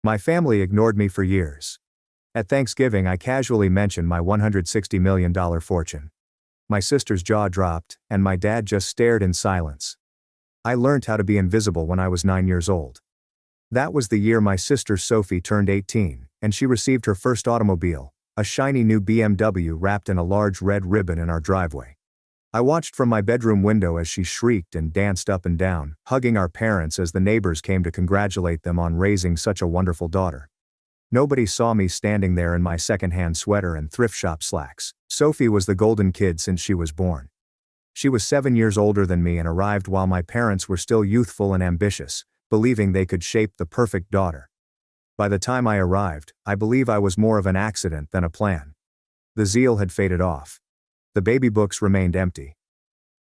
My family ignored me for years. At Thanksgiving, I casually mentioned my $160 million fortune. My sister's jaw dropped, and my dad just stared in silence. I learned how to be invisible when I was 9 years old. That was the year my sister Sophie turned 18, and she received her first automobile, a shiny new BMW wrapped in a large red ribbon in our driveway. I watched from my bedroom window as she shrieked and danced up and down, hugging our parents as the neighbors came to congratulate them on raising such a wonderful daughter. Nobody saw me standing there in my second-hand sweater and thrift shop slacks. Sophie was the golden kid since she was born. She was 7 years older than me and arrived while my parents were still youthful and ambitious, believing they could shape the perfect daughter. By the time I arrived, I believe I was more of an accident than a plan. The zeal had faded off. The baby books remained empty.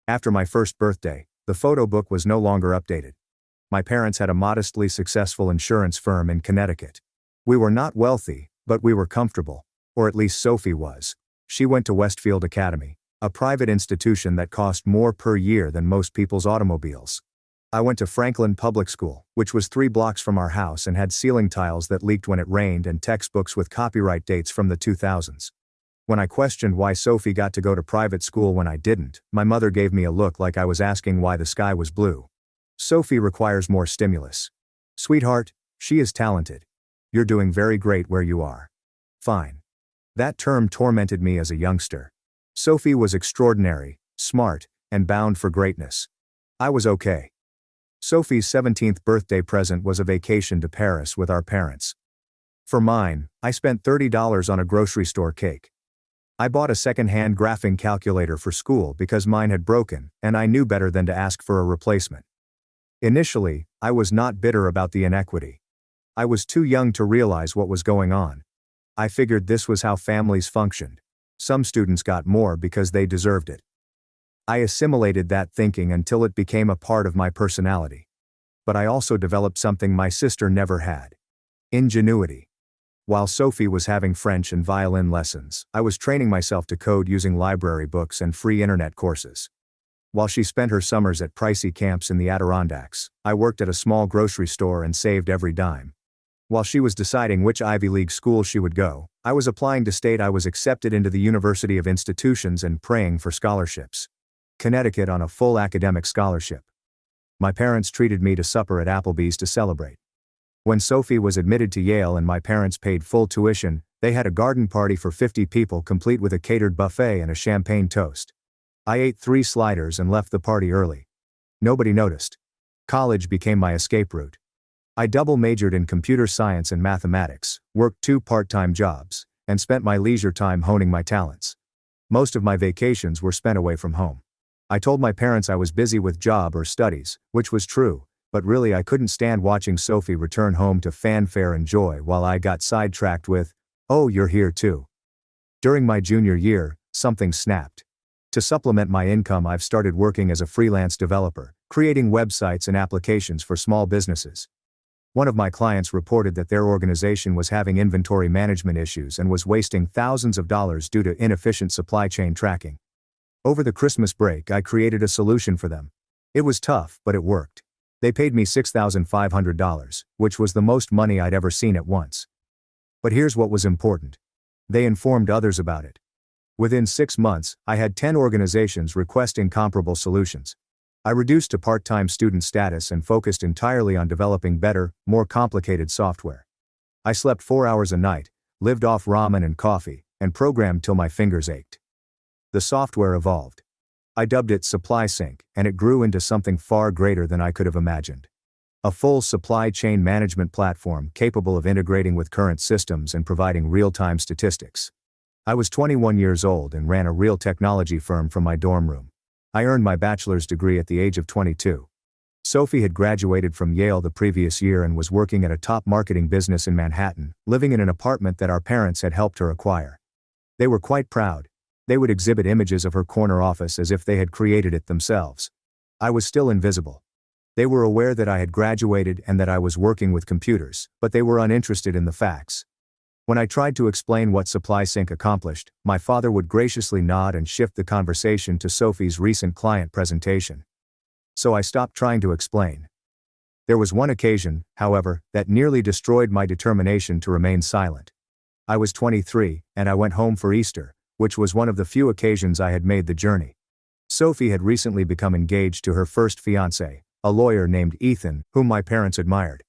After my first birthday, the photo book was no longer updated. My parents had a modestly successful insurance firm in Connecticut. We were not wealthy, but we were comfortable. Or at least Sophie was. She went to Westfield Academy, a private institution that cost more per year than most people's automobiles. I went to Franklin Public School, which was 3 blocks from our house and had ceiling tiles that leaked when it rained and textbooks with copyright dates from the 2000s. When I questioned why Sophie got to go to private school when I didn't, my mother gave me a look like I was asking why the sky was blue. Sophie requires more stimulus. Sweetheart, she is talented. You're doing very great where you are. Fine. That term tormented me as a youngster. Sophie was extraordinary, smart, and bound for greatness. I was okay. Sophie's 17th birthday present was a vacation to Paris with our parents. For mine, I spent $30 on a grocery store cake. I bought a second-hand graphing calculator for school because mine had broken, and I knew better than to ask for a replacement. Initially, I was not bitter about the inequity. I was too young to realize what was going on. I figured this was how families functioned. Some students got more because they deserved it. I assimilated that thinking until it became a part of my personality. But I also developed something my sister never had: ingenuity. While Sophie was having French and violin lessons, I was training myself to code using library books and free internet courses. While she spent her summers at pricey camps in the Adirondacks, I worked at a small grocery store and saved every dime. While she was deciding which Ivy League school she would go, I was applying to state I was accepted into the University of Institutions and praying for scholarships. Connecticut on a full academic scholarship. My parents treated me to supper at Applebee's to celebrate. When Sophie was admitted to Yale and my parents paid full tuition, they had a garden party for 50 people complete with a catered buffet and a champagne toast. I ate 3 sliders and left the party early. Nobody noticed. College became my escape route. I double majored in computer science and mathematics, worked 2 part-time jobs, and spent my leisure time honing my talents. Most of my vacations were spent away from home. I told my parents I was busy with job or studies, which was true. But really I couldn't stand watching Sophie return home to fanfare and joy while I got sidetracked with, "Oh, you're here too." During my junior year, something snapped. To supplement my income, I've started working as a freelance developer, creating websites and applications for small businesses. One of my clients reported that their organization was having inventory management issues and was wasting thousands of dollars due to inefficient supply chain tracking. Over the Christmas break, I created a solution for them. It was tough, but it worked. They paid me $6,500, which was the most money I'd ever seen at once. But here's what was important. They informed others about it. Within 6 months, I had 10 organizations requesting comparable solutions. I reduced to part-time student status and focused entirely on developing better, more complicated software. I slept 4 hours a night, lived off ramen and coffee, and programmed till my fingers ached. The software evolved. I dubbed it SupplySync, and it grew into something far greater than I could have imagined. A full supply chain management platform capable of integrating with current systems and providing real-time statistics. I was 21 years old and ran a real technology firm from my dorm room. I earned my bachelor's degree at the age of 22. Sophie had graduated from Yale the previous year and was working at a top marketing business in Manhattan, living in an apartment that our parents had helped her acquire. They were quite proud. They would exhibit images of her corner office as if they had created it themselves. I was still invisible. They were aware that I had graduated and that I was working with computers, but they were uninterested in the facts. When I tried to explain what SupplySync accomplished, my father would graciously nod and shift the conversation to Sophie's recent client presentation. So I stopped trying to explain. There was one occasion, however, that nearly destroyed my determination to remain silent. I was 23, and I went home for Easter, which was one of the few occasions I had made the journey. Sophie had recently become engaged to her first fiancé, a lawyer named Ethan, whom my parents admired.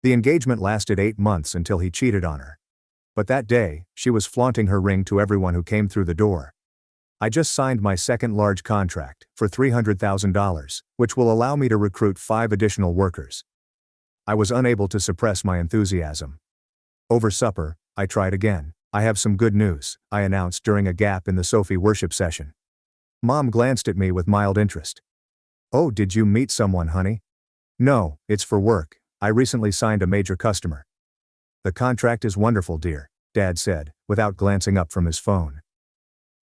The engagement lasted 8 months until he cheated on her. But that day, she was flaunting her ring to everyone who came through the door. I just signed my second large contract, for $300,000, which will allow me to recruit 5 additional workers. I was unable to suppress my enthusiasm. Over supper, I tried again. I have some good news, I announced during a gap in the Sophie worship session. Mom glanced at me with mild interest. Oh, did you meet someone, honey? No, it's for work. I recently signed a major customer. The contract is wonderful, dear, Dad said, without glancing up from his phone.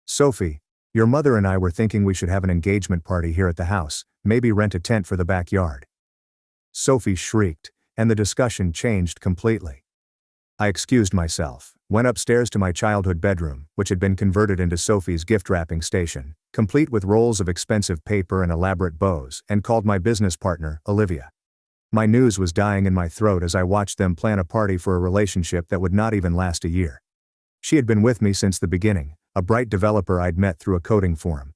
Sophie, your mother and I were thinking we should have an engagement party here at the house, maybe rent a tent for the backyard. Sophie shrieked, and the discussion changed completely. I excused myself, went upstairs to my childhood bedroom, which had been converted into Sophie's gift-wrapping station, complete with rolls of expensive paper and elaborate bows, and called my business partner, Olivia. My news was dying in my throat as I watched them plan a party for a relationship that would not even last a year. She had been with me since the beginning, a bright developer I'd met through a coding forum.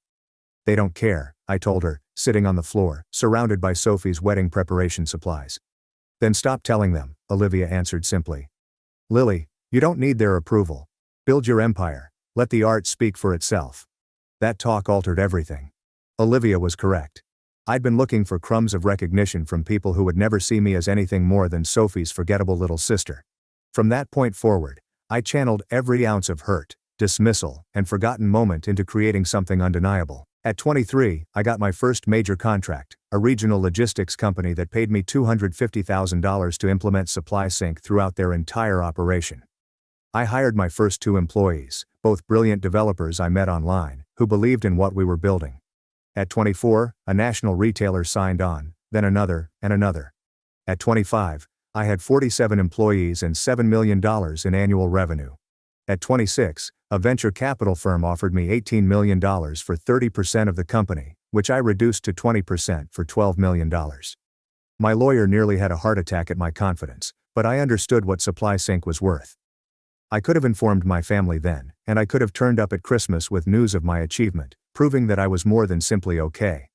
They don't care, I told her, sitting on the floor, surrounded by Sophie's wedding preparation supplies. Then stop telling them, Olivia answered simply. Lily, you don't need their approval. Build your empire, let the art speak for itself. That talk altered everything. Olivia was correct. I'd been looking for crumbs of recognition from people who would never see me as anything more than Sophie's forgettable little sister. From that point forward, I channeled every ounce of hurt, dismissal, and forgotten moment into creating something undeniable. At 23, I got my first major contract, a regional logistics company that paid me $250,000 to implement SupplySync throughout their entire operation. I hired my first 2 employees, both brilliant developers I met online, who believed in what we were building. At 24, a national retailer signed on, then another, and another. At 25, I had 47 employees and $7 million in annual revenue. At 26, a venture capital firm offered me $18 million for 30% of the company, which I reduced to 20% for $12 million. My lawyer nearly had a heart attack at my confidence, but I understood what SupplySync was worth. I could have informed my family then, and I could have turned up at Christmas with news of my achievement, proving that I was more than simply okay.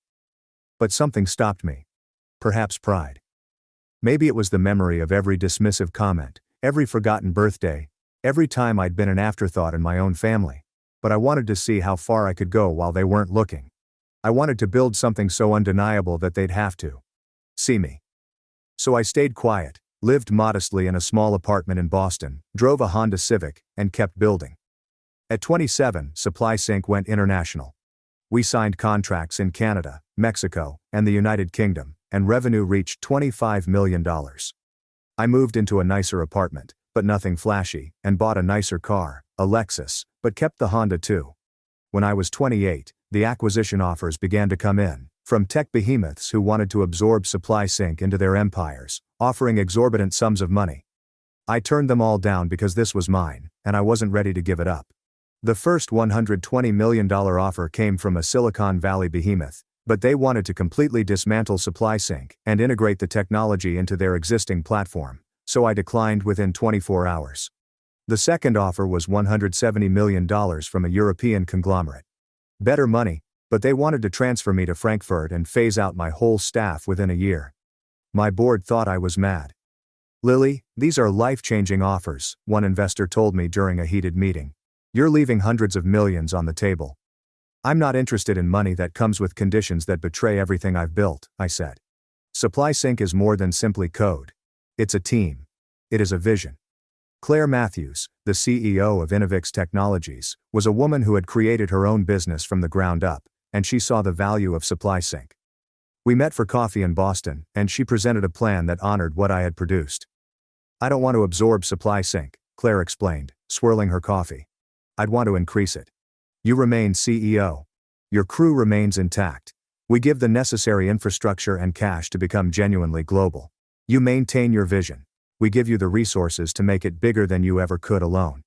But something stopped me. Perhaps pride. Maybe it was the memory of every dismissive comment, every forgotten birthday, every time I'd been an afterthought in my own family. But I wanted to see how far I could go while they weren't looking. I wanted to build something so undeniable that they'd have to see me. So I stayed quiet, lived modestly in a small apartment in Boston, drove a Honda Civic, and kept building. At 27, SupplySync went international. We signed contracts in Canada, Mexico, and the United Kingdom, and revenue reached $25 million. I moved into a nicer apartment, but nothing flashy, and bought a nicer car, a Lexus, but kept the Honda too. When I was 28, the acquisition offers began to come in, from tech behemoths who wanted to absorb SupplySync into their empires, offering exorbitant sums of money. I turned them all down because this was mine, and I wasn't ready to give it up. The first $120 million offer came from a Silicon Valley behemoth, but they wanted to completely dismantle SupplySync and integrate the technology into their existing platform, so I declined within 24 hours. The second offer was $170 million from a European conglomerate. Better money, but they wanted to transfer me to Frankfurt and phase out my whole staff within a year. My board thought I was mad. Lily, these are life-changing offers, one investor told me during a heated meeting. You're leaving hundreds of millions on the table. I'm not interested in money that comes with conditions that betray everything I've built, I said. SupplySync is more than simply code. It's a team. It is a vision. Claire Matthews, the CEO of Innovix Technologies, was a woman who had created her own business from the ground up, and she saw the value of SupplySync. We met for coffee in Boston, and she presented a plan that honored what I had produced. I don't want to absorb SupplySync, Claire explained, swirling her coffee. I'd want to increase it. You remain CEO. Your crew remains intact. We give the necessary infrastructure and cash to become genuinely global. You maintain your vision. We give you the resources to make it bigger than you ever could alone.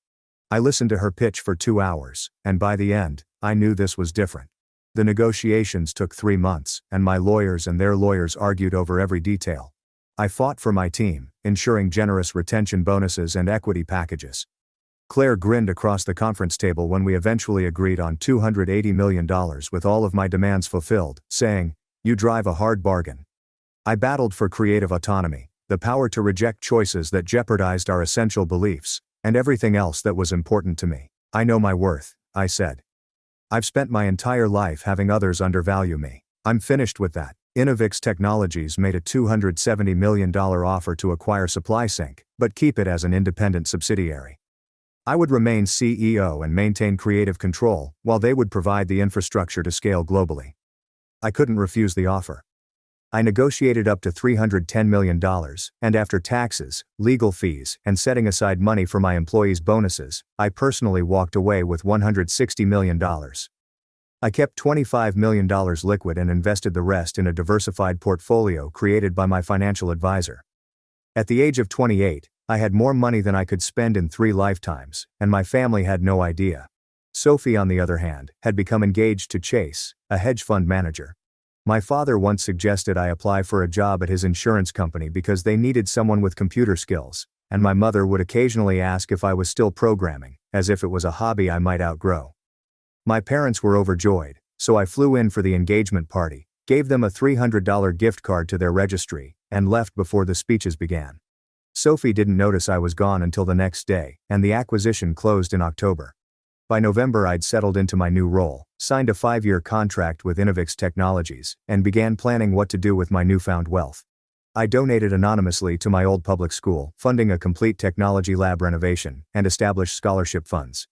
I listened to her pitch for 2 hours, and by the end, I knew this was different. The negotiations took 3 months, and my lawyers and their lawyers argued over every detail. I fought for my team, ensuring generous retention bonuses and equity packages. Claire grinned across the conference table when we eventually agreed on $280 million with all of my demands fulfilled, saying, "You drive a hard bargain." I battled for creative autonomy, the power to reject choices that jeopardized our essential beliefs, and everything else that was important to me. "I know my worth," I said. "I've spent my entire life having others undervalue me. I'm finished with that." Innovix Technologies made a $270 million offer to acquire SupplySync, but keep it as an independent subsidiary. I would remain CEO and maintain creative control, while they would provide the infrastructure to scale globally. I couldn't refuse the offer. I negotiated up to $310 million, and after taxes, legal fees, and setting aside money for my employees' bonuses, I personally walked away with $160 million. I kept $25 million liquid and invested the rest in a diversified portfolio created by my financial advisor. At the age of 28, I had more money than I could spend in 3 lifetimes, and my family had no idea. Sophie, on the other hand, had become engaged to Chase, a hedge fund manager. My father once suggested I apply for a job at his insurance company because they needed someone with computer skills, and my mother would occasionally ask if I was still programming, as if it was a hobby I might outgrow. My parents were overjoyed, so I flew in for the engagement party, gave them a $300 gift card to their registry, and left before the speeches began. Sophie didn't notice I was gone until the next day, and the acquisition closed in October. By November, I'd settled into my new role, signed a 5-year contract with Innovix Technologies, and began planning what to do with my newfound wealth. I donated anonymously to my old public school, funding a complete technology lab renovation, and established scholarship funds.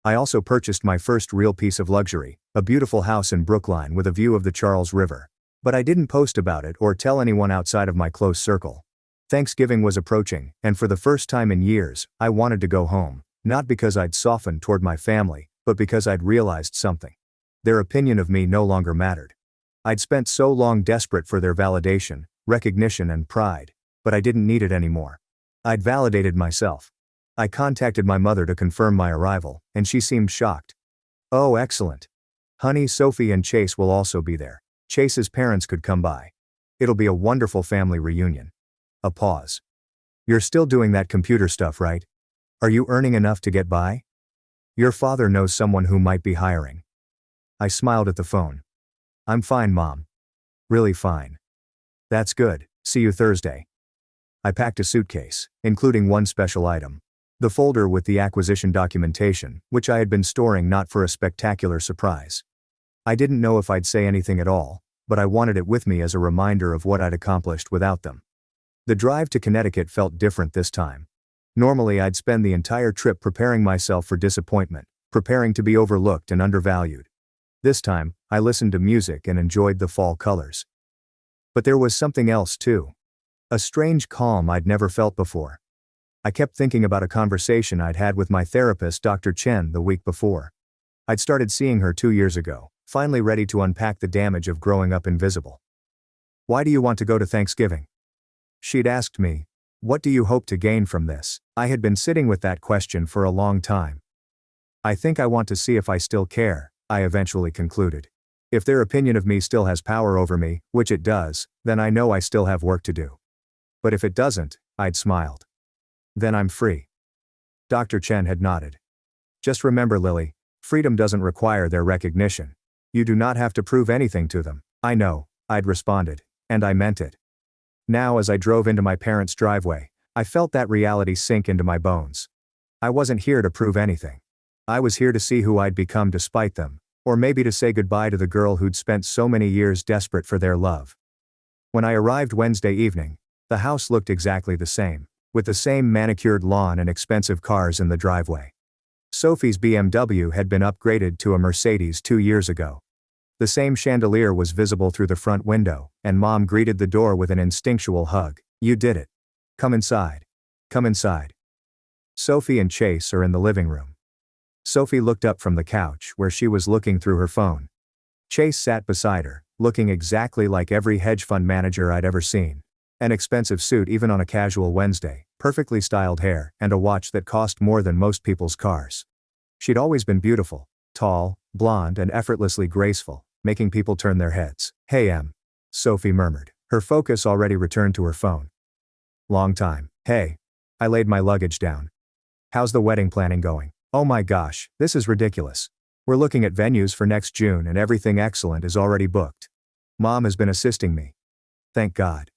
I also purchased my first real piece of luxury, a beautiful house in Brookline with a view of the Charles River. But I didn't post about it or tell anyone outside of my close circle. Thanksgiving was approaching, and for the first time in years, I wanted to go home, not because I'd softened toward my family, but because I'd realized something. Their opinion of me no longer mattered. I'd spent so long desperate for their validation, recognition, and pride, but I didn't need it anymore. I'd validated myself. I contacted my mother to confirm my arrival, and she seemed shocked. "Oh, excellent. Honey, Sophie and Chase will also be there. Chase's parents could come by. It'll be a wonderful family reunion." A pause. "You're still doing that computer stuff, right? Are you earning enough to get by? Your father knows someone who might be hiring." I smiled at the phone. "I'm fine, Mom. Really fine." "That's good. See you Thursday." I packed a suitcase, including one special item. The folder with the acquisition documentation, which I had been storing not for a spectacular surprise. I didn't know if I'd say anything at all, but I wanted it with me as a reminder of what I'd accomplished without them. The drive to Connecticut felt different this time. Normally I'd spend the entire trip preparing myself for disappointment, preparing to be overlooked and undervalued. This time, I listened to music and enjoyed the fall colors. But there was something else too. A strange calm I'd never felt before. I kept thinking about a conversation I'd had with my therapist, Dr. Chen, the week before. I'd started seeing her 2 years ago, finally ready to unpack the damage of growing up invisible. "Why do you want to go to Thanksgiving?" she'd asked me. "What do you hope to gain from this?" I had been sitting with that question for a long time. "I think I want to see if I still care," I eventually concluded. "If their opinion of me still has power over me, which it does, then I know I still have work to do. But if it doesn't," I'd smiled, "then I'm free." Dr. Chen had nodded. "Just remember, Lily, freedom doesn't require their recognition. You do not have to prove anything to them." "I know," I'd responded, and I meant it. Now, as I drove into my parents' driveway, I felt that reality sink into my bones. I wasn't here to prove anything. I was here to see who I'd become despite them, or maybe to say goodbye to the girl who'd spent so many years desperate for their love. When I arrived Wednesday evening, the house looked exactly the same, with the same manicured lawn and expensive cars in the driveway. Sophie's BMW had been upgraded to a Mercedes 2 years ago. The same chandelier was visible through the front window, and Mom greeted the door with an instinctual hug. "You did it. Come inside. Come inside." Sophie and Chase are in the living room. Sophie looked up from the couch where she was looking through her phone. Chase sat beside her, looking exactly like every hedge fund manager I'd ever seen. An expensive suit even on a casual Wednesday, perfectly styled hair, and a watch that cost more than most people's cars. She'd always been beautiful, tall, blonde, and effortlessly graceful, making people turn their heads. "Hey, Em," Sophie murmured, her focus already returned to her phone. Long time. Hey. I laid my luggage down. How's the wedding planning going? Oh my gosh, this is ridiculous. We're looking at venues for next June and everything excellent is already booked. Mom has been assisting me. Thank God.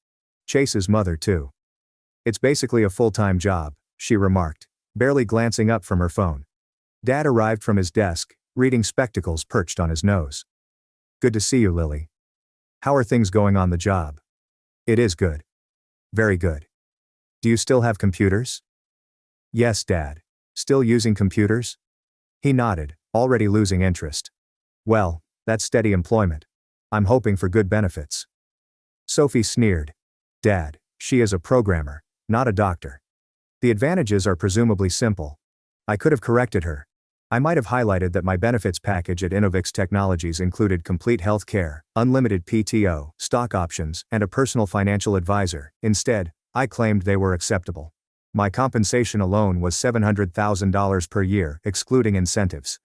Chase's mother too. It's basically a full-time job, she remarked, barely glancing up from her phone. Dad arrived from his desk, reading spectacles perched on his nose. Good to see you, Lily. How are things going on the job? It is good. Very good. Do you still have computers? Yes, Dad. Still using computers? He nodded, already losing interest. Well, that's steady employment. I'm hoping for good benefits. Sophie sneered. Dad, she is a programmer, not a doctor. The advantages are presumably simple. I could have corrected her. I might have highlighted that my benefits package at Innovix Technologies included complete health care, unlimited PTO, stock options, and a personal financial advisor. Instead, I claimed they were acceptable. My compensation alone was $700,000 per year, excluding incentives.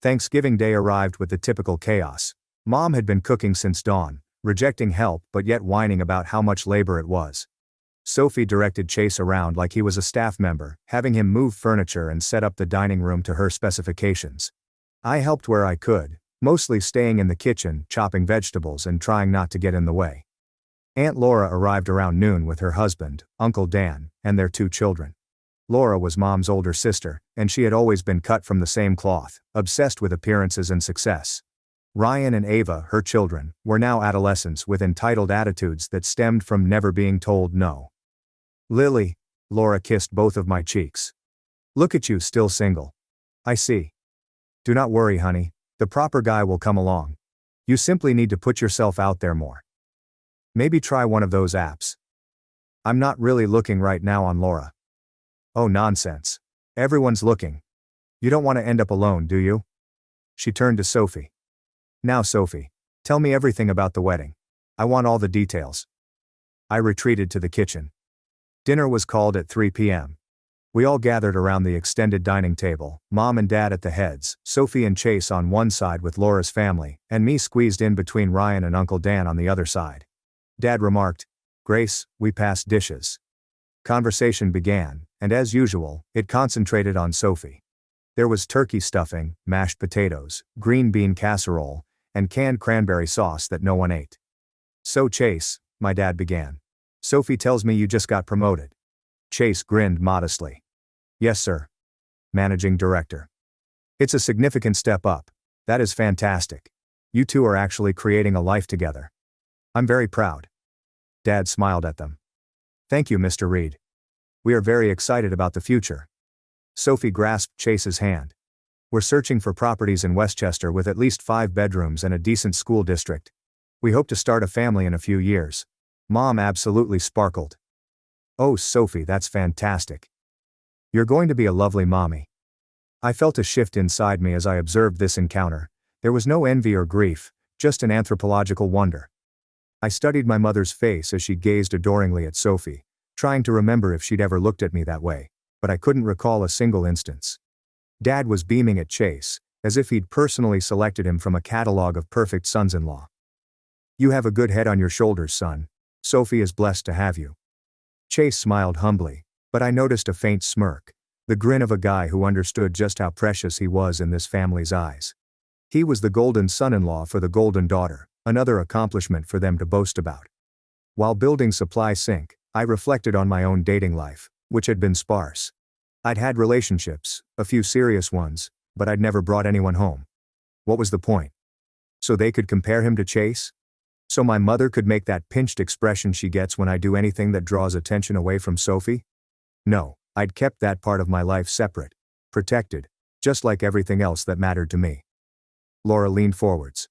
Thanksgiving Day arrived with the typical chaos. Mom had been cooking since dawn, rejecting help but yet whining about how much labor it was. Sophie directed Chase around like he was a staff member, having him move furniture and set up the dining room to her specifications. I helped where I could, mostly staying in the kitchen, chopping vegetables and trying not to get in the way. Aunt Laura arrived around noon with her husband, Uncle Dan, and their 2 children. Laura was Mom's older sister, and she had always been cut from the same cloth, obsessed with appearances and success. Ryan and Ava, her children, were now adolescents with entitled attitudes that stemmed from never being told no. Lily, Laura kissed both of my cheeks. Look at you, still single. I see. Do not worry, honey, the proper guy will come along. You simply need to put yourself out there more. Maybe try one of those apps. I'm not really looking right now on Laura. Oh, nonsense. Everyone's looking. You don't want to end up alone, do you? She turned to Sophie. Now, Sophie, tell me everything about the wedding. I want all the details. I retreated to the kitchen. Dinner was called at 3 p.m. We all gathered around the extended dining table, Mom and Dad at the heads, Sophie and Chase on one side with Laura's family, and me squeezed in between Ryan and Uncle Dan on the other side. Dad remarked, Grace, we passed dishes. Conversation began, and as usual, it concentrated on Sophie. There was turkey stuffing, mashed potatoes, green bean casserole, and canned cranberry sauce that no one ate. So Chase, my dad began. Sophie tells me you just got promoted. Chase grinned modestly. Yes, sir. Managing director. It's a significant step up. That is fantastic. You two are actually creating a life together. I'm very proud. Dad smiled at them. Thank you, Mr. Reed. We are very excited about the future. Sophie grasped Chase's hand. We're searching for properties in Westchester with at least 5 bedrooms and a decent school district. We hope to start a family in a few years. Mom absolutely sparkled. Oh, Sophie, that's fantastic. You're going to be a lovely mommy. I felt a shift inside me as I observed this encounter. There was no envy or grief, just an anthropological wonder. I studied my mother's face as she gazed adoringly at Sophie, trying to remember if she'd ever looked at me that way, but I couldn't recall a single instance. Dad was beaming at Chase, as if he'd personally selected him from a catalog of perfect sons-in-law. You have a good head on your shoulders, son. Sophie is blessed to have you. Chase smiled humbly, but I noticed a faint smirk, the grin of a guy who understood just how precious he was in this family's eyes. He was the golden son-in-law for the golden daughter, another accomplishment for them to boast about. While building Supply Sync, I reflected on my own dating life, which had been sparse. I'd had relationships, a few serious ones, but I'd never brought anyone home. What was the point? So they could compare him to Chase? So my mother could make that pinched expression she gets when I do anything that draws attention away from Sophie? No, I'd kept that part of my life separate, protected, just like everything else that mattered to me. Laura leaned forwards.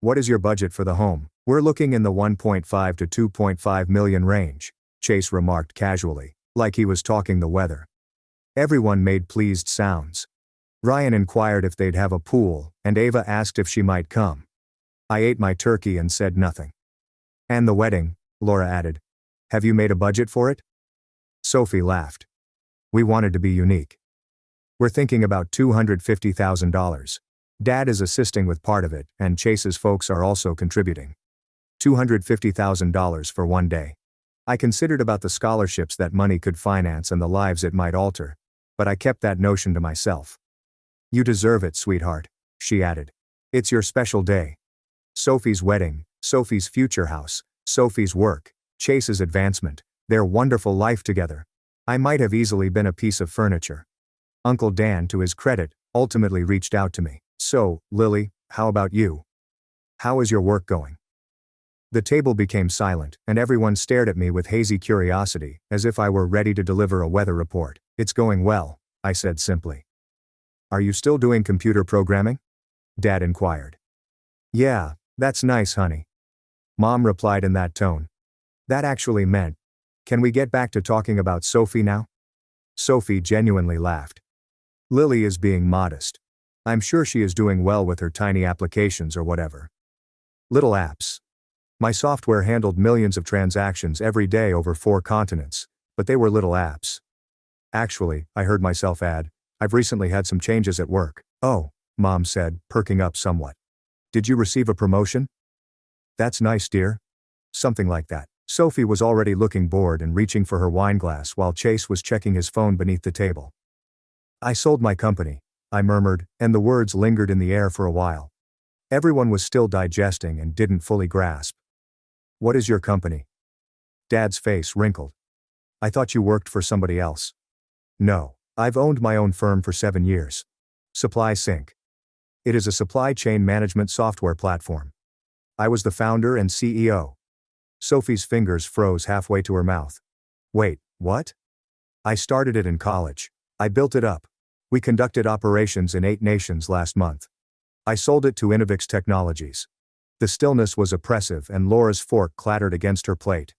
What is your budget for the home? We're looking in the 1.5 to 2.5 million range, Chase remarked casually, like he was talking the weather. Everyone made pleased sounds. Ryan inquired if they'd have a pool, and Ava asked if she might come. I ate my turkey and said nothing. And the wedding, Laura added. Have you made a budget for it? Sophie laughed. We wanted to be unique. We're thinking about $250,000. Dad is assisting with part of it, and Chase's folks are also contributing. $250,000 for one day. I considered about the scholarships that money could finance and the lives it might alter, but I kept that notion to myself. You deserve it, sweetheart, she added. It's your special day. Sophie's wedding, Sophie's future house, Sophie's work, Chase's advancement, their wonderful life together. I might have easily been a piece of furniture. Uncle Dan, to his credit, ultimately reached out to me. So, Lily, how about you? How is your work going? The table became silent, and everyone stared at me with hazy curiosity, as if I were ready to deliver a weather report. It's going well, I said simply. Are you still doing computer programming? Dad inquired. Yeah, that's nice, honey. Mom replied in that tone. That actually meant, can we get back to talking about Sophie now? Sophie genuinely laughed. Lily is being modest. I'm sure she is doing well with her tiny applications or whatever. Little apps. My software handled millions of transactions every day over 4 continents, but they were little apps. Actually, I heard myself add, I've recently had some changes at work. Oh, Mom said, perking up somewhat. Did you receive a promotion? That's nice, dear. Something like that. Sophie was already looking bored and reaching for her wineglass while Chase was checking his phone beneath the table. I sold my company, I murmured, and the words lingered in the air for a while. Everyone was still digesting and didn't fully grasp. What is your company? Dad's face wrinkled. I thought you worked for somebody else. No, I've owned my own firm for 7 years. Supply Sync. It is a supply chain management software platform. I was the founder and CEO. Sophie's fingers froze halfway to her mouth. Wait, what? I started it in college. I built it up. We conducted operations in 8 nations last month. I sold it to Innovix Technologies. The stillness was oppressive and Laura's fork clattered against her plate.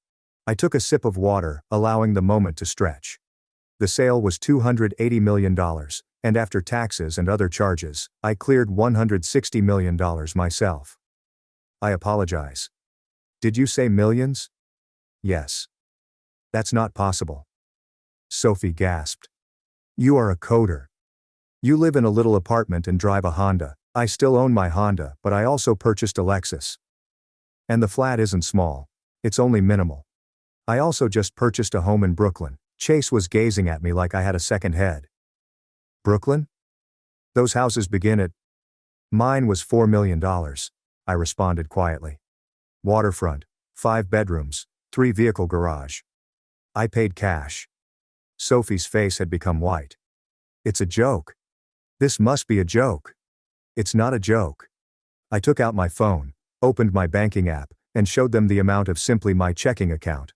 I took a sip of water, allowing the moment to stretch. The sale was $280 million, and after taxes and other charges, I cleared $160 million myself. I apologize. Did you say millions? Yes. That's not possible. Sophie gasped. You are a coder. You live in a little apartment and drive a Honda. I still own my Honda, but I also purchased a Lexus. And the flat isn't small. It's only minimal. I also just purchased a home in Brooklyn. Chase was gazing at me like I had a second head. Brooklyn? Those houses begin at... Mine was $4 million, I responded quietly. Waterfront, 5 bedrooms, 3-vehicle garage. I paid cash. Sophie's face had become white. It's a joke. This must be a joke. It's not a joke. I took out my phone, opened my banking app, and showed them the amount of simply my checking account.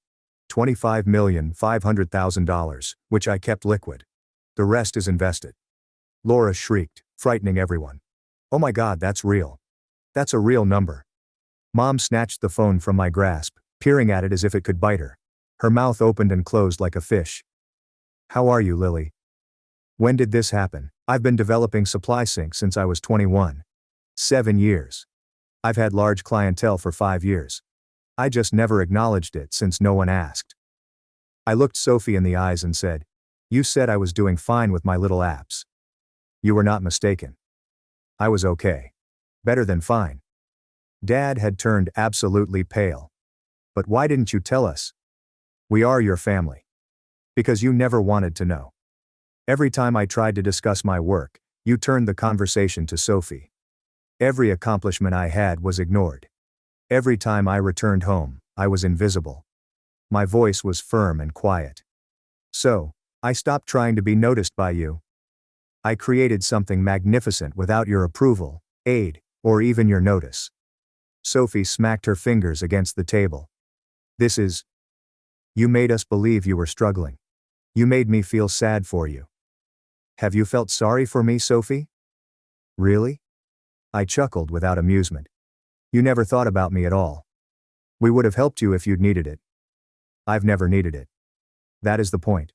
$25,500,000, which I kept liquid. The rest is invested. Laura shrieked, frightening everyone. Oh my God, that's real. That's a real number. Mom snatched the phone from my grasp, peering at it as if it could bite her. Her mouth opened and closed like a fish. How are you, Lily? When did this happen? I've been developing Supply Sync since I was 21. 7 years. I've had large clientele for 5 years. I just never acknowledged it since no one asked. I looked Sophie in the eyes and said, you said I was doing fine with my little apps. You were not mistaken. I was okay. Better than fine. Dad had turned absolutely pale. But why didn't you tell us? We are your family. Because you never wanted to know. Every time I tried to discuss my work, you turned the conversation to Sophie. Every accomplishment I had was ignored. Every time I returned home, I was invisible. My voice was firm and quiet. So, I stopped trying to be noticed by you. I created something magnificent without your approval, aid, or even your notice. Sophie smacked her fingers against the table. This is... You made us believe you were struggling. You made me feel sad for you. Have you felt sorry for me, Sophie? Really? I chuckled without amusement. You never thought about me at all. We would have helped you if you'd needed it. I've never needed it. That is the point.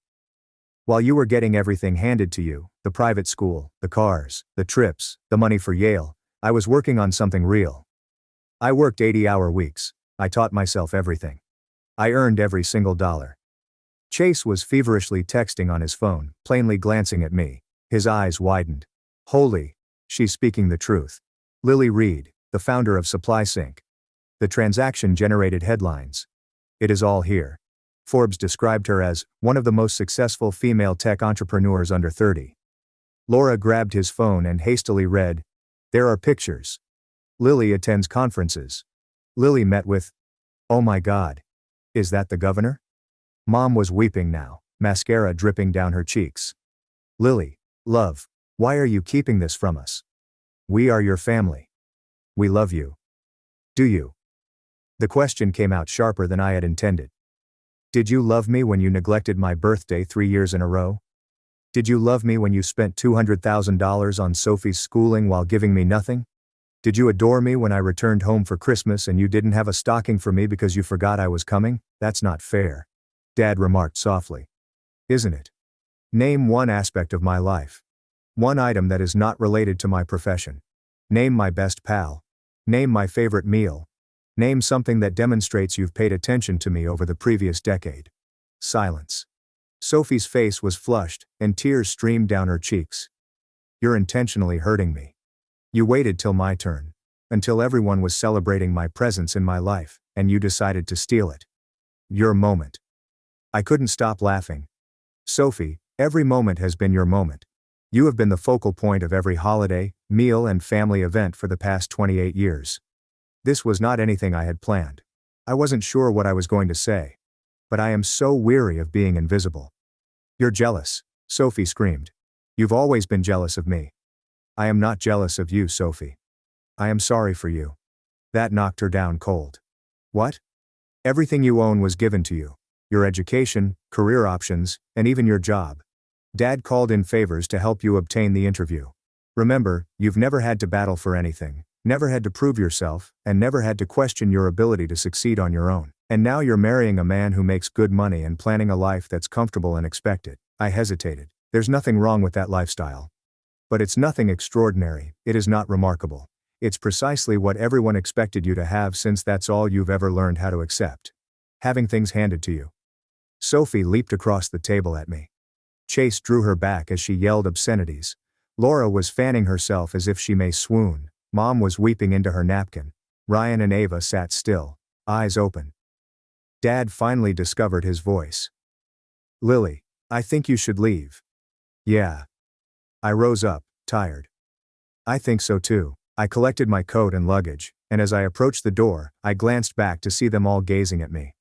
While you were getting everything handed to you, the private school, the cars, the trips, the money for Yale, I was working on something real. I worked 80-hour weeks. I taught myself everything. I earned every single dollar. Chase was feverishly texting on his phone, plainly glancing at me. His eyes widened. Holy, she's speaking the truth. Lily Reed, the founder of Supply Sync. The transaction generated headlines. It is all here. Forbes described her as one of the most successful female tech entrepreneurs under 30. Laura grabbed his phone and hastily read, "There are pictures. Lily attends conferences. Lily met with, oh my God. Is that the governor?" Mom was weeping now, mascara dripping down her cheeks. "Lily, love, why are you keeping this from us? We are your family. We love you. Do you?" The question came out sharper than I had intended. Did you love me when you neglected my birthday 3 years in a row? Did you love me when you spent $200,000 on Sophie's schooling while giving me nothing? Did you adore me when I returned home for Christmas and you didn't have a stocking for me because you forgot I was coming? That's not fair. Dad remarked softly. Isn't it? Name one aspect of my life. One item that is not related to my profession. Name my best pal. Name my favorite meal. Name something that demonstrates you've paid attention to me over the previous decade. Silence. Sophie's face was flushed, and tears streamed down her cheeks. You're intentionally hurting me. You waited till my turn. Until everyone was celebrating my presence in my life, and you decided to steal it. Your moment. I couldn't stop laughing. Sophie, every moment has been your moment. You have been the focal point of every holiday, meal and family event for the past 28 years. This was not anything I had planned. I wasn't sure what I was going to say. But I am so weary of being invisible. You're jealous, Sophie screamed. You've always been jealous of me. I am not jealous of you, Sophie. I am sorry for you. That knocked her down cold. What? Everything you own was given to you. Your education, career options, and even your job. Dad called in favors to help you obtain the interview. Remember, you've never had to battle for anything, never had to prove yourself, and never had to question your ability to succeed on your own. And now you're marrying a man who makes good money and planning a life that's comfortable and expected. I hesitated. There's nothing wrong with that lifestyle. But it's nothing extraordinary, it is not remarkable. It's precisely what everyone expected you to have since that's all you've ever learned how to accept. Having things handed to you. Sophie leaped across the table at me. Chase drew her back as she yelled obscenities. Laura was fanning herself as if she may swoon. Mom was weeping into her napkin. Ryan and Ava sat still, eyes open. Dad finally discovered his voice. Lily, I think you should leave. Yeah. I rose up, tired. I think so too. I collected my coat and luggage, and as I approached the door, I glanced back to see them all gazing at me.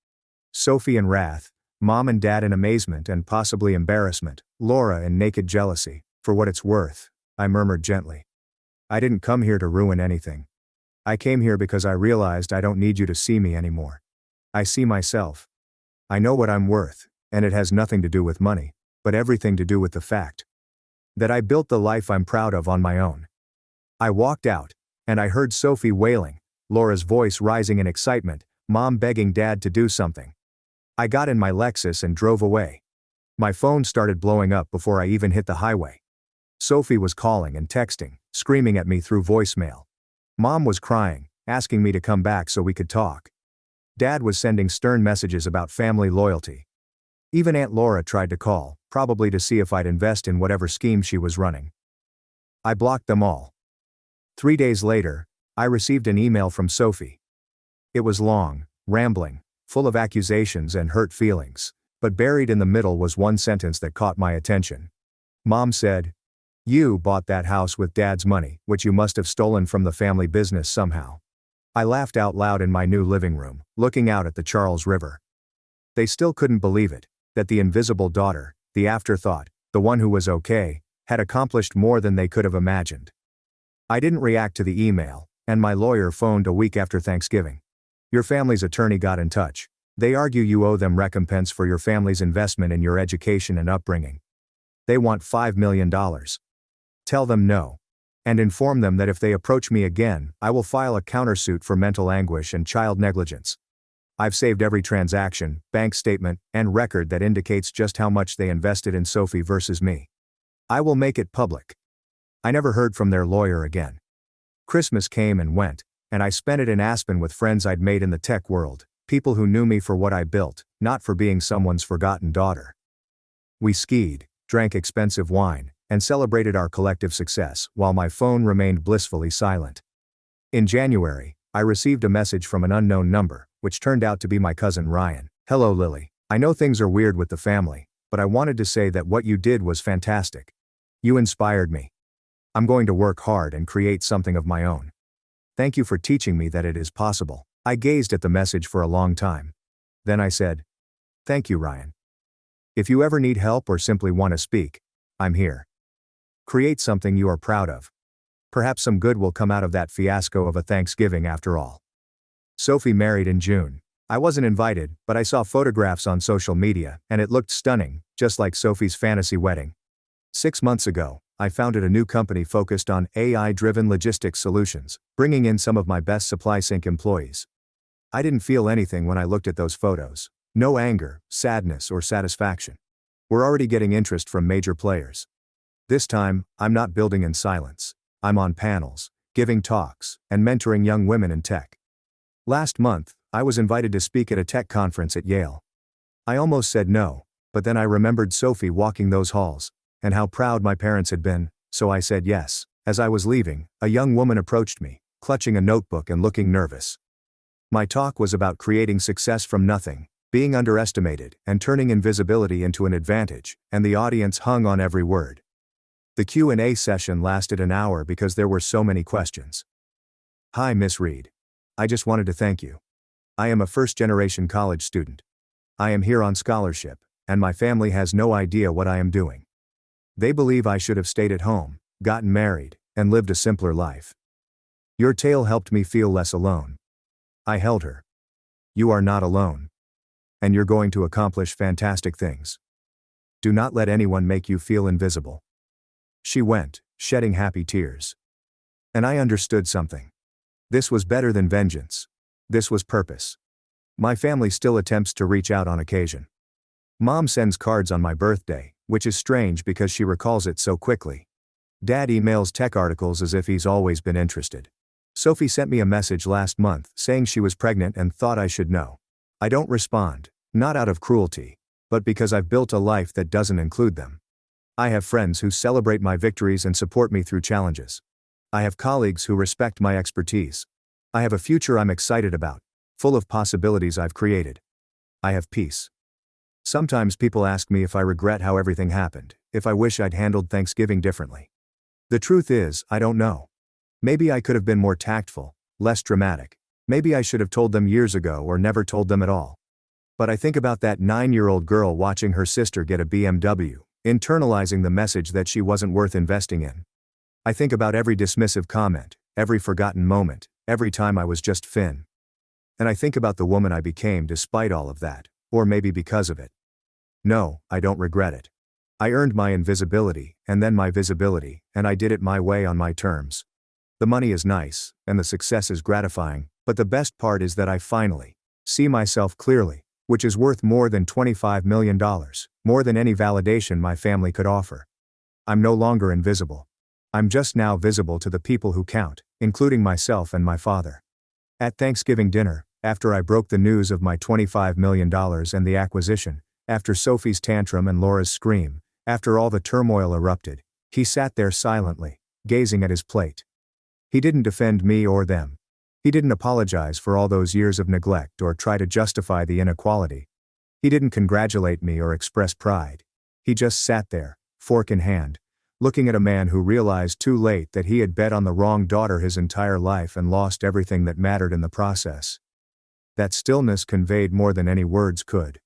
Sophie in wrath, Mom and Dad in amazement and possibly embarrassment, Laura in naked jealousy. For what it's worth, I murmured gently. I didn't come here to ruin anything. I came here because I realized I don't need you to see me anymore. I see myself. I know what I'm worth, and it has nothing to do with money, but everything to do with the fact that I built the life I'm proud of on my own. I walked out, and I heard Sophie wailing, Laura's voice rising in excitement, Mom begging Dad to do something. I got in my Lexus and drove away. My phone started blowing up before I even hit the highway. Sophie was calling and texting, screaming at me through voicemail. Mom was crying, asking me to come back so we could talk. Dad was sending stern messages about family loyalty. Even Aunt Laura tried to call, probably to see if I'd invest in whatever scheme she was running. I blocked them all. 3 days later, I received an email from Sophie. It was long, rambling, full of accusations and hurt feelings, but buried in the middle was one sentence that caught my attention. Mom said, "You bought that house with Dad's money, which you must have stolen from the family business somehow." I laughed out loud in my new living room, looking out at the Charles River. They still couldn't believe it, that the invisible daughter, the afterthought, the one who was okay, had accomplished more than they could have imagined. I didn't react to the email, and my lawyer phoned a week after Thanksgiving. Your family's attorney got in touch. They argue you owe them recompense for your family's investment in your education and upbringing. They want $5 million. Tell them no. And inform them that if they approach me again, I will file a countersuit for mental anguish and child negligence. I've saved every transaction, bank statement, and record that indicates just how much they invested in Sophie versus me. I will make it public. I never heard from their lawyer again. Christmas came and went, and I spent it in Aspen with friends I'd made in the tech world, people who knew me for what I built, not for being someone's forgotten daughter. We skied, drank expensive wine, and celebrated our collective success, while my phone remained blissfully silent. In January, I received a message from an unknown number, which turned out to be my cousin Ryan. "Hello, Lily. I know things are weird with the family, but I wanted to say that what you did was fantastic. You inspired me. I'm going to work hard and create something of my own. Thank you for teaching me that it is possible. I gazed at the message for a long time. Then I said, "Thank you, Ryan. If you ever need help or simply want to speak, I'm here. Create something you are proud of. Perhaps some good will come out of that fiasco of a Thanksgiving after all." Sophie married in June. I wasn't invited, but I saw photographs on social media, and it looked stunning, just like Sophie's fantasy wedding. 6 months ago, I founded a new company focused on AI-driven logistics solutions, bringing in some of my best SupplySync employees. I didn't feel anything when I looked at those photos. No anger, sadness, or satisfaction. We're already getting interest from major players. This time, I'm not building in silence. I'm on panels, giving talks, and mentoring young women in tech. Last month, I was invited to speak at a tech conference at Yale. I almost said no, but then I remembered Sophie walking those halls, and how proud my parents had been, so I said yes. As I was leaving, a young woman approached me, clutching a notebook and looking nervous. My talk was about creating success from nothing, being underestimated, and turning invisibility into an advantage, and the audience hung on every word. The Q&A session lasted an hour because there were so many questions. "Hi, Miss Reed. I just wanted to thank you. I am a first-generation college student. I am here on scholarship, and my family has no idea what I am doing. They believe I should have stayed at home, gotten married, and lived a simpler life. Your tale helped me feel less alone." I held her. "You are not alone. And you're going to accomplish fantastic things. Do not let anyone make you feel invisible." She went, shedding happy tears. And I understood something. This was better than vengeance. This was purpose. My family still attempts to reach out on occasion. Mom sends cards on my birthday, which is strange because she recalls it so quickly. Dad emails tech articles as if he's always been interested. Sophie sent me a message last month saying she was pregnant and thought I should know. I don't respond, not out of cruelty, but because I've built a life that doesn't include them. I have friends who celebrate my victories and support me through challenges. I have colleagues who respect my expertise. I have a future I'm excited about, full of possibilities I've created. I have peace. Sometimes people ask me if I regret how everything happened, if I wish I'd handled Thanksgiving differently. The truth is, I don't know. Maybe I could have been more tactful, less dramatic. Maybe I should have told them years ago or never told them at all. But I think about that 9-year-old girl watching her sister get a BMW, internalizing the message that she wasn't worth investing in. I think about every dismissive comment, every forgotten moment, every time I was just Finn. And I think about the woman I became despite all of that, or maybe because of it. No, I don't regret it. I earned my invisibility, and then my visibility, and I did it my way on my terms. The money is nice, and the success is gratifying, but the best part is that I finally see myself clearly, which is worth more than $25 million, more than any validation my family could offer. I'm no longer invisible. I'm just now visible to the people who count, including myself and my father. At Thanksgiving dinner, after I broke the news of my $25 million and the acquisition, after Sophie's tantrum and Laura's scream, after all the turmoil erupted, he sat there silently, gazing at his plate. He didn't defend me or them. He didn't apologize for all those years of neglect or try to justify the inequality. He didn't congratulate me or express pride. He just sat there, fork in hand, looking at a man who realized too late that he had bet on the wrong daughter his entire life and lost everything that mattered in the process. That stillness conveyed more than any words could.